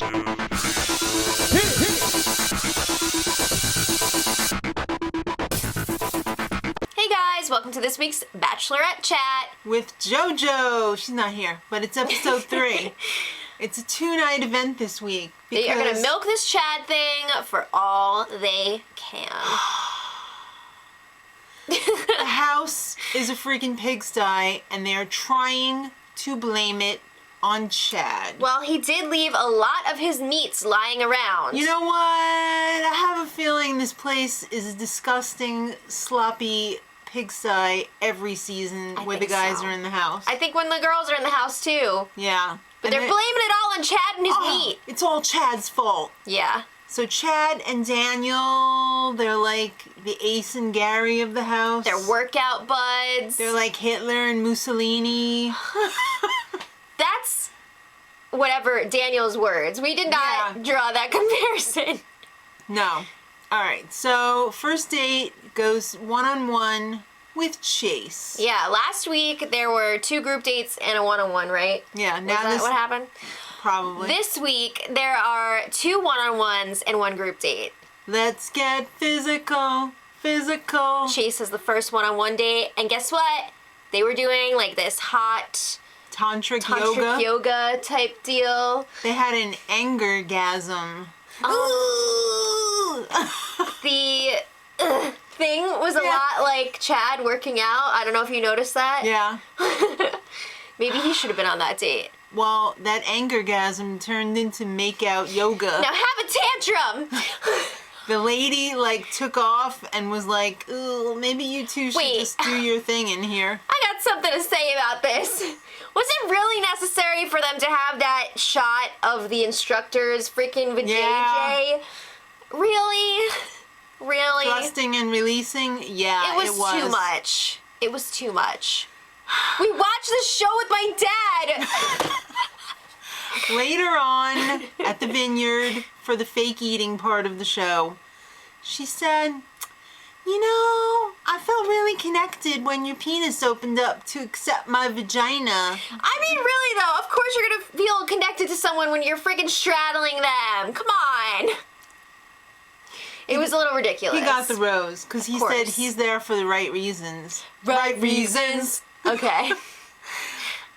Hey guys, welcome to this week's Bachelorette chat. With JoJo. She's not here, but it's episode 3. It's a 2-night event this week. They are going to milk this Chad thing for all they can. The house is a freaking pigsty, and they are trying to blame it on Chad. Well, he did leave a lot of his meats lying around. You know what? I have a feeling this place is a disgusting, sloppy pigsty every season where the guys are in the house. I think when the girls are in the house too. Yeah. But they're blaming it all on Chad and his meat. It's all Chad's fault. Yeah. So Chad and Daniel, they're like the Ace and Gary of the house. They're workout buds. They're like Hitler and Mussolini. That's whatever Daniel's words. We did not draw that comparison. No. All right. So first date goes one-on-one with Chase. Yeah. Last week there were 2 group dates and a one-on-one, right? Yeah. Now is that what happened? Probably. This week there are 2 one-on-ones and 1 group date. Let's get physical. Physical. Chase has the first one-on-one date, and guess what? They were doing like this hot tantric yoga type deal. They had an anger-gasm. The thing was a lot like Chad working out. I don't know if you noticed that. Yeah. Maybe he should have been on that date. Well, that anger-gasm turned into make-out yoga. Now have a tantrum! The lady, like, took off and was like, ooh, maybe you two should just do your thing in here. I got something to say about this. Was it really necessary for them to have that shot of the instructor's freaking vajayjay? Yeah. Really? Really? Thrusting and releasing? Yeah, it was too much. It was too much. We watched this show with my dad! Later on, at the vineyard, for the fake eating part of the show, she said, you know, I felt really connected when your penis opened up to accept my vagina. I mean, really though, of course you're gonna feel connected to someone when you're freaking straddling them. Come on. It was a little ridiculous. He got the rose, because he said he's there for the right reasons. Right reasons. Okay.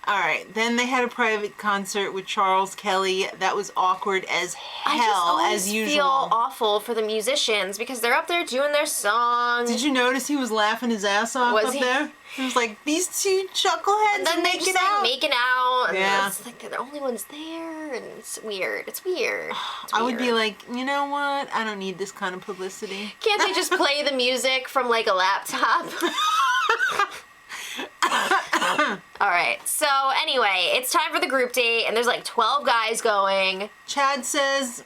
All right. Then they had a private concert with Charles Kelly. That was awkward as hell, as usual. I feel awful for the musicians because they're up there doing their song. Did you notice he was laughing his ass off up there? He was like, these 2 chuckleheads are making out. Making out. And yeah. It's like they're the only ones there, and it's weird. It's weird. I would be like, you know what? I don't need this kind of publicity. Can't they just play the music from like a laptop? Alright, so anyway, it's time for the group date, and there's like 12 guys going. Chad says,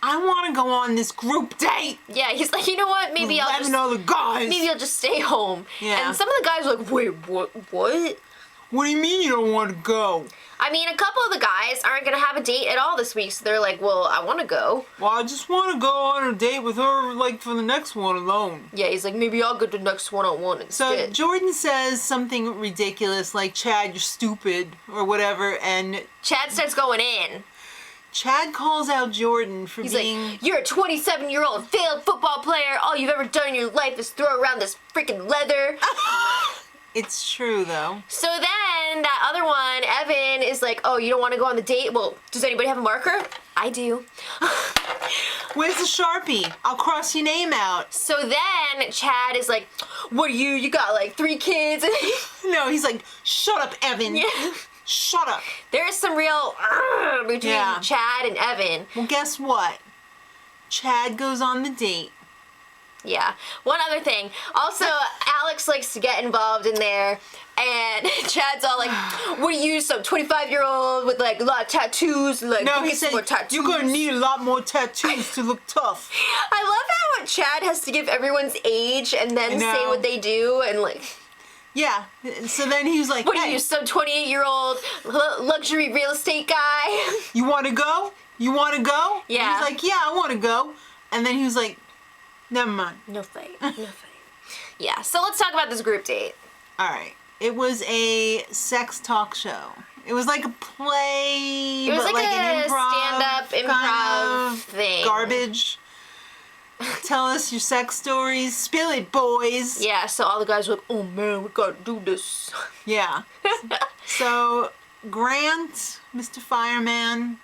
I want to go on this group date. Yeah, he's like, you know what, maybe I'll just... other guys. Maybe I'll just stay home. Yeah. And some of the guys are like, wait, what? What do you mean you don't want to go? I mean, a couple of the guys aren't going to have a date at all this week, so they're like, well, I want to go. Well, I just want to go on a date with her, like, for the next one alone. Yeah, he's like, maybe I'll go to the next one-on-one instead. So Jordan says something ridiculous, like, Chad, you're stupid, or whatever, and... Chad starts going in. Chad calls out Jordan for being... Like, you're a 27-year-old failed football player. All you've ever done in your life is throw around this freaking leather. It's true, though. So then that other one, Evan, is like, oh, you don't want to go on the date? Well, does anybody have a marker? I do. Where's the Sharpie? I'll cross your name out. So then Chad is like, what are you? You got like 3 kids? No, he's like, shut up, Evan. Yeah. Shut up. There is some real between Chad and Evan. Well, guess what? Chad goes on the date. Yeah. One other thing. Also, Alex likes to get involved in there, and Chad's all like, what are you, some 25-year-old with like a lot of tattoos? Like, no, he said, you're going to need a lot more tattoos to look tough. I love how Chad has to give everyone's age and then say what they do, and like... Yeah. So then he was like, what are you, some 28-year-old luxury real estate guy? You want to go? You want to go? Yeah. He's like, yeah, I want to go. And then he was like, never mind. No fight. No fight. Yeah, so let's talk about this group date. All right. It was a sex talk show. It was like a play, it was but like an a improv stand-up kind of thing. garbage. Tell us your sex stories. Spill it, boys. Yeah, so all the guys were like, oh man, we gotta do this. Yeah. So Grant, Mr. Fireman,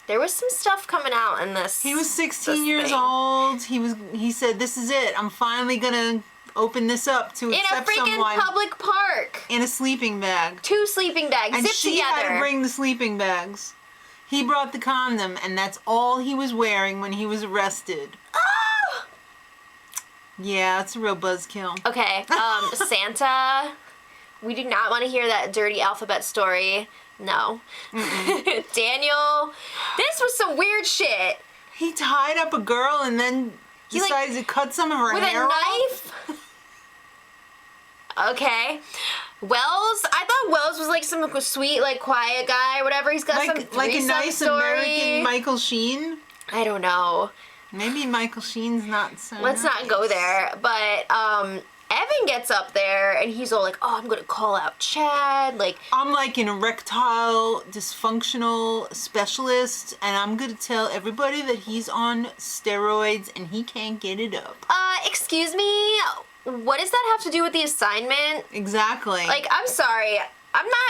There was some stuff coming out in this. he was 16 this years thing. old. He said, this is it. I'm finally gonna open this up to In a accept freaking someone public park. in a sleeping bag. 2 sleeping bags And zipped she together. had to bring the sleeping bags. He brought the condom, and that's all he was wearing when he was arrested. Ah! Yeah, it's a real buzzkill. Okay, Santa, we do not want to hear that dirty alphabet story. No. Daniel, this was some weird shit. He tied up a girl and then He, like, decided to cut some of her With hair a off. knife? Okay. Wells, I thought Wells was like some sweet, like quiet guy or whatever. He's got some Like a threesome nice story. American Michael Sheen. I don't know. Maybe Michael Sheen's not so Let's not go nice. there. But Evan gets up there and he's all like, "Oh, I'm gonna call out Chad." Like, I'm like an erectile dysfunctional specialist, and I'm gonna tell everybody that he's on steroids and he can't get it up. excuse me, what does that have to do with the assignment? Exactly. Like, I'm sorry.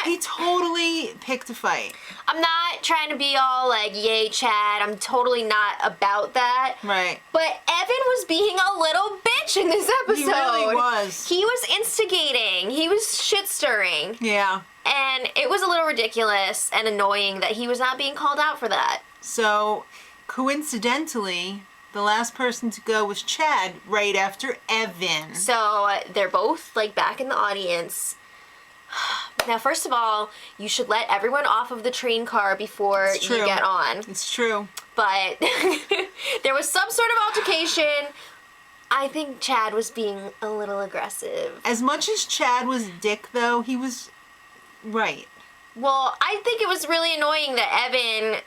He totally picked a fight. I'm not trying to be all like, yay, Chad. I'm totally not about that. Right. But Evan was being a little bitch in this episode. He really was. He was instigating. He was shit stirring. Yeah. And it was a little ridiculous and annoying that he was not being called out for that. So, coincidentally, the last person to go was Chad right after Evan. So they're both like back in the audience. Now, first of all, you should let everyone off of the train car before It's true. you get on. It's true. But there was some sort of altercation. I think Chad was being a little aggressive. As much as Chad was a dick, though, he was right. Well, I think it was really annoying that Evan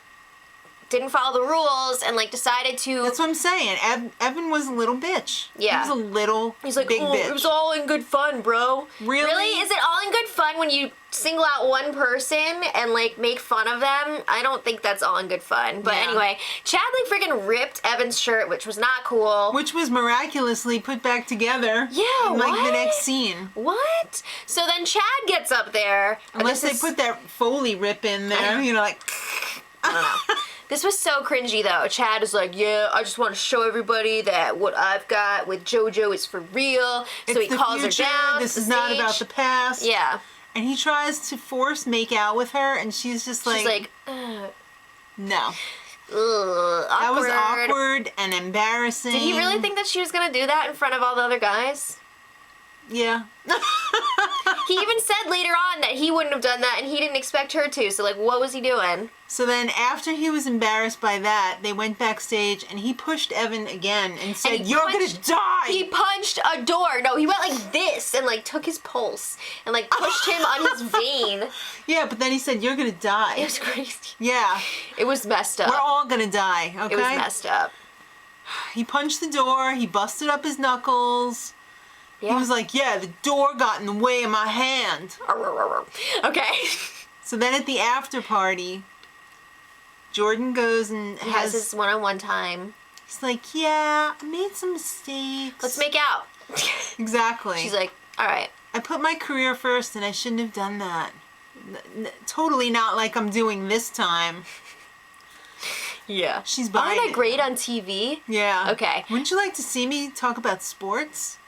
didn't follow the rules and like decided to. That's what I'm saying. Evan was a little bitch. Yeah. He was a little He's like, big oh, bitch. it was all in good fun, bro. Really? Really? Is it all in good fun when you single out one person and like make fun of them? I don't think that's all in good fun. But Yeah. anyway, Chad like freaking ripped Evan's shirt, which was not cool. Which was miraculously put back together. Yeah, in like what? the next scene. What? So then Chad gets up there. and Unless they this is- put that Foley rip in there, you know, like. I don't know. This was so cringy though. Chad is like, yeah, I just want to show everybody that what I've got with JoJo is for real. So he It's the calls future. her down. This to is the not stage. about the past. Yeah. And he tries to force make out with her, and she's just like, She's like, no. ugh, awkward. That was awkward and embarrassing. Did he really think that she was gonna do that in front of all the other guys? Yeah. He even said later on that he wouldn't have done that and he didn't expect her to. So like, what was he doing? So then after he was embarrassed by that, they went backstage and he pushed Evan again and said, And he you're gonna punched- die! He punched a door. No, he went like this and like took his pulse and like pushed him on his vein. Yeah, but then he said, you're gonna die. It was crazy. Yeah. It was messed up. We're all gonna die, okay? It was messed up. He punched the door, he busted up his knuckles. Yeah. He was like, yeah, the door got in the way of my hand. Okay. So then at the after party, Jordan goes and He has his one-on-one time. He's like, yeah, I made some mistakes. Let's make out. Exactly. She's like, all right. I put my career first and I shouldn't have done that. Totally not like I'm doing this time. Yeah. She's buying Aren't I it. great on TV? Yeah. Okay. Wouldn't you like to see me talk about sports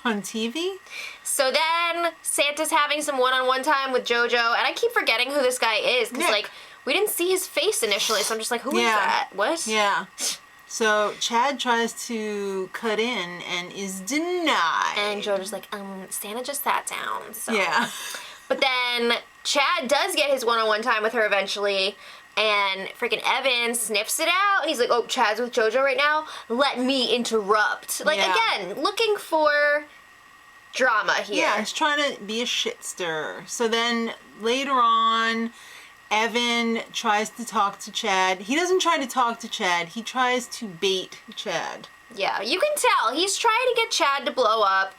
on TV? So then Santa's having some one-on-one time with JoJo, and I keep forgetting who this guy is because Nick. like we didn't see his face initially, so I'm just like, who is Yeah. that? What? Yeah. So Chad tries to cut in and is denied. And JoJo's like, Santa just sat down. So. Yeah. But then Chad does get his one-on-one time with her eventually, and freaking Evan sniffs it out, and he's like, oh, Chad's with JoJo right now? Let me interrupt. Like, Yeah. again, looking for drama here. Yeah, he's trying to be a shit stirrer. So then later on, Evan tries to talk to Chad. He doesn't try to talk to Chad. He tries to bait Chad. Yeah, you can tell. He's trying to get Chad to blow up.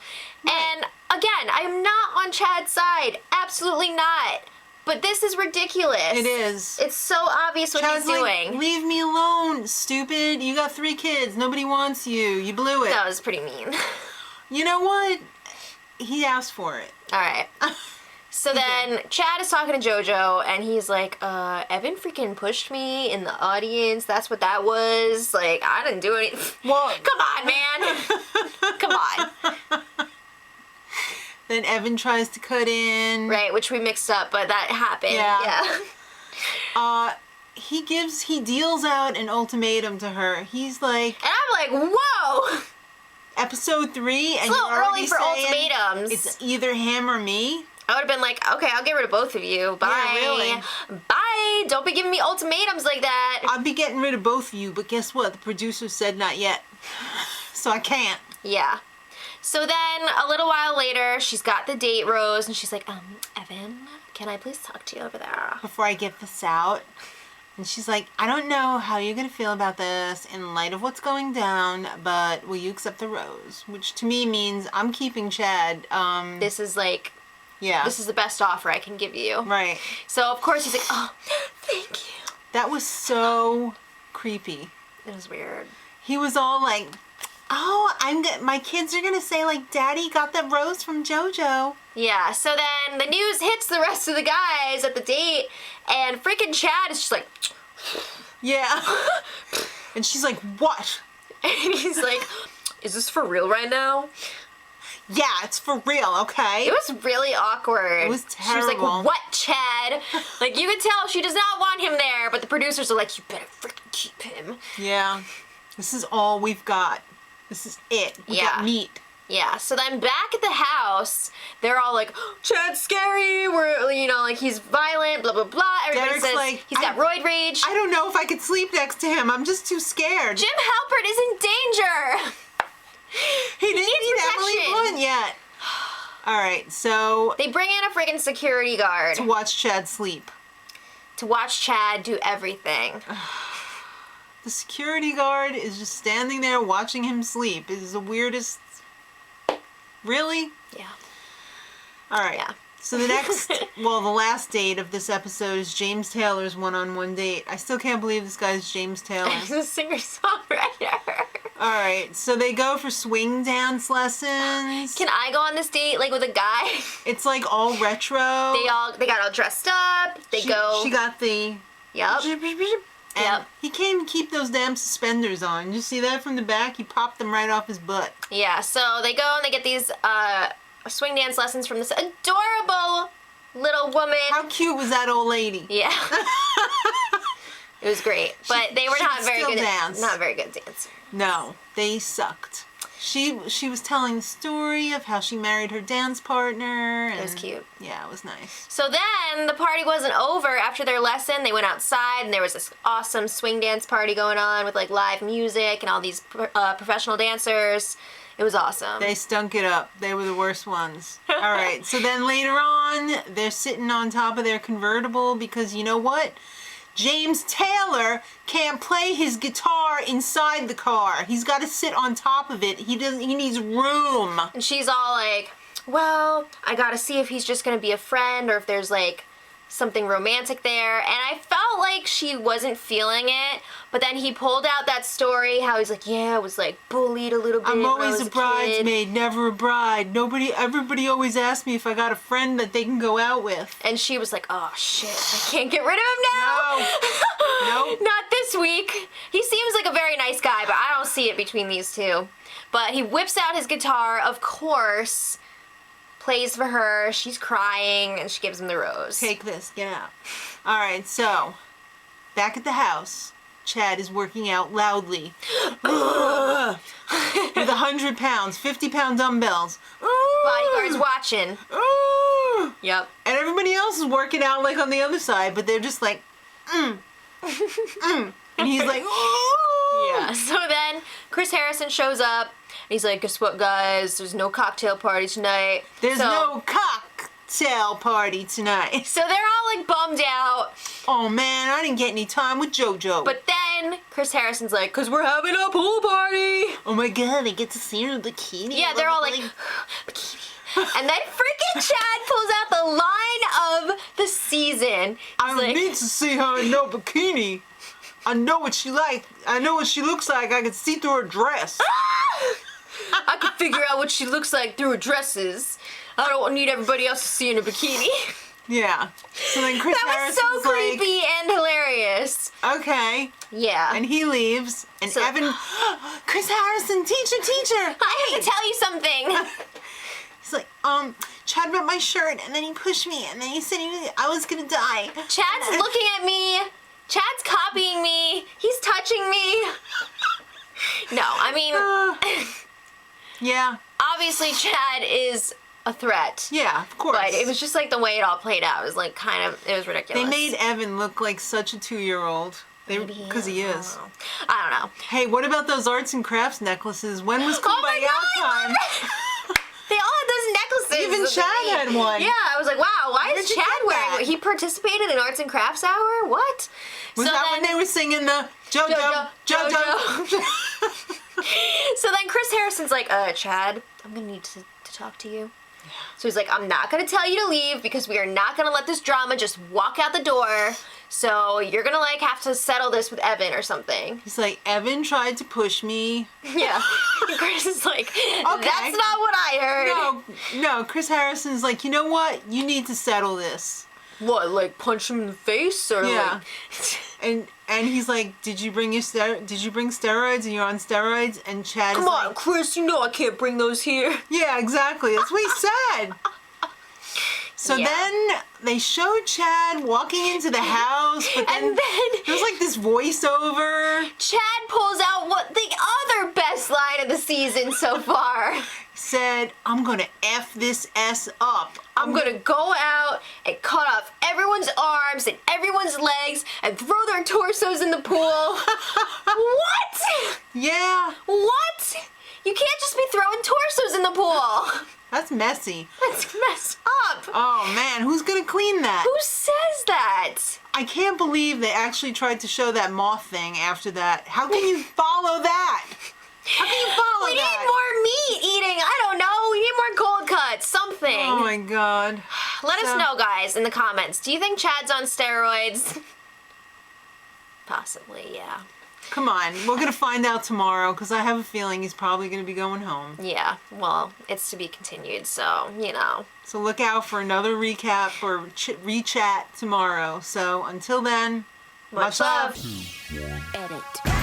Right. And again, I'm not on Chad's side. Absolutely not. But this is ridiculous. It is. It's so obvious what Chad's he's like, doing. leave me alone. Evan, stupid. You got 3 kids. Nobody wants you. You blew it. That was pretty mean. You know what? He asked for it. All right. So then Chad is talking to JoJo, and he's like, Evan freaking pushed me in the audience. That's what that was. Like, I didn't do anything. Well, come on, man. Come on. Then Evan tries to cut in. Right, which we mixed up, but that happened. Yeah. He deals out an ultimatum to her. He's like, And I'm like, whoa. episode 3, and It's a little you're already early for saying ultimatums. it's either him or me. I would have been like, okay, I'll get rid of both of you. Bye. Yeah, really. Bye. Don't be giving me ultimatums like that. I'll be getting rid of both of you, but guess what? The producer said not yet. So I can't. Yeah. So then a little while later, she's got the date rose, and she's like, Evan, can I please talk to you over there? Before I get this out. And she's like, I don't know how you're going to feel about this in light of what's going down, but will you accept the rose? Which to me means I'm keeping Chad. This is like, this is the best offer I can give you. Right. So of course he's like, oh, thank you. That was so creepy. It was weird. He was all like, oh, my kids are going to say like, Daddy got that rose from JoJo. Yeah, so then the news hits the rest of the guys at the date, and freaking Chad is just like, yeah. And she's like, what? And he's like, is this for real right now? Yeah, it's for real, okay? It was really awkward. It was terrible. She was like, what, Chad? Like, you could tell she does not want him there, but the producers are like, you better freaking keep him. Yeah. This is all we've got. This is it. We got meat. Yeah, so then back at the house, they're all like, Chad's scary, like he's violent, blah, blah, blah. Everybody Derek's says like, he's got roid rage. I don't know if I could sleep next to him. I'm just too scared. Jim Halpert is in danger. He didn't meet Emily Blunt yet. All right, so they bring in a friggin' security guard to watch Chad sleep. To watch Chad do everything. The security guard is just standing there watching him sleep. It is the weirdest. Really? Yeah. All right. Yeah. So the last date of this episode is James Taylor's one-on-one date. I still can't believe this guy's James Taylor. He's a singer-songwriter. All right. So they go for swing dance lessons. Can I go on this date, like, with a guy? It's, like, all retro. They got all dressed up. She got the... Yep. And he can't even keep those damn suspenders on. You see that from the back? He popped them right off his butt. Yeah, so they go and they get these swing dance lessons from this adorable little woman. How cute was that old lady? Yeah. It was great, but they were not very good. Not very good dancers. No, they sucked. She was telling the story of how she married her dance partner. And it was cute. Yeah, it was nice. So then the party wasn't over. After their lesson, they went outside and there was this awesome swing dance party going on with like live music and all these professional dancers. It was awesome. They stunk it up. They were the worst ones. All right. So then later on, they're sitting on top of their convertible because you know what? James Taylor can't play his guitar inside the car. He's got to sit on top of it. He needs room. And she's all like, well, I got to see if he's just going to be a friend or if there's like something romantic there. And I felt like she wasn't feeling it. But then he pulled out that story, how he's like, yeah, I was like bullied a little bit. I'm always a bridesmaid, never a bride. Everybody always asks me if I got a friend that they can go out with. And she was like, oh shit, I can't get rid of him now. No. Nope. Not this week. He seems like a very nice guy, but I don't see it between these two. But he whips out his guitar, of course, plays for her, she's crying, and she gives him the rose. Take this, get out. All right, so, back at the house. Chad is working out loudly. With 100 pounds, 50-pound dumbbells. Bodyguard's watching. Yep. And everybody else is working out like on the other side, but they're just like, And he's like, Yeah. So then Chris Harrison shows up. And he's like, guess what, guys? There's no cocktail party tonight. There's no cocktail party tonight. So they're all like bummed out. Oh man, I didn't get any time with JoJo. But then Chris Harrison's like, cause we're having a pool party. Oh my god, I get to see her in a bikini. Yeah, they're all like, bikini. And then freaking Chad pulls out the line of the season. He's I don't like, need to see her in no bikini. I know what she like. I know what she looks like. I can see through her dress. I can figure out what she looks like through her dresses. I don't need everybody else to see in a bikini. Yeah. So then Chris That was Harrison's so creepy and hilarious. like, okay. Yeah. And he leaves. And So- Evan, Chris Harrison, teacher. I have to tell you something. He's like, Chad ripped my shirt, and then he pushed me, and then he said I was gonna die. Chad's looking at me. Chad's copying me. He's touching me. No, I mean, Yeah. obviously Chad is a threat. Yeah, of course. But it was just like the way it all played out. It was like it was ridiculous. They made Evan look like such a 2-year-old. Because he I is. don't know. I don't know. Hey, what about those arts and crafts necklaces? When was Oh my Kumbaya God, time? They all had those necklaces. Even that Chad they- had one. Yeah, I was like, wow, why Where'd is you Chad get wearing that? it? He participated in Arts and Crafts Hour? What? Was that when they were singing the JoJo? So then Chris Harrison's like, Chad, I'm gonna need to talk to you. So he's like, I'm not gonna tell you to leave because we are not gonna let this drama just walk out the door. So you're gonna like have to settle this with Evan or something. He's like, Evan tried to push me. Yeah. And Chris is like, that's not what I heard. No, Chris Harrison's like, you know what? You need to settle this. What, like punch him in the face or Yeah. like And he's like, did you bring steroids and you're on steroids? And Chad come is on, like, Chris, you know I can't bring those here. yeah, exactly. That's what he said. So Yeah. then they showed Chad walking into the house, but then, And then there was like this voiceover. Chad pulls out what the other best line of the season so far. He said, I'm gonna F this S up. I'm gonna go out and cut off everyone's arms and everyone's legs and throw their torsos in the pool. What? Yeah, What? You can't just be throwing torsos in the pool. that's messy. That's messed up. Oh man, who's gonna clean that? Who says that? I can't believe they actually tried to show that moth thing after that. How can you follow that? How can you follow We that? need more meat eating. I don't know. We need more cold cuts. Something. Oh my god. Let us So- know, guys, in the comments. Do you think Chad's on steroids? Possibly, yeah. Come on, we're gonna find out tomorrow because I have a feeling he's probably gonna be going home. Yeah, well, it's to be continued, so, you know. So look out for another recap or re-chat tomorrow. So until then, Much love. Edit.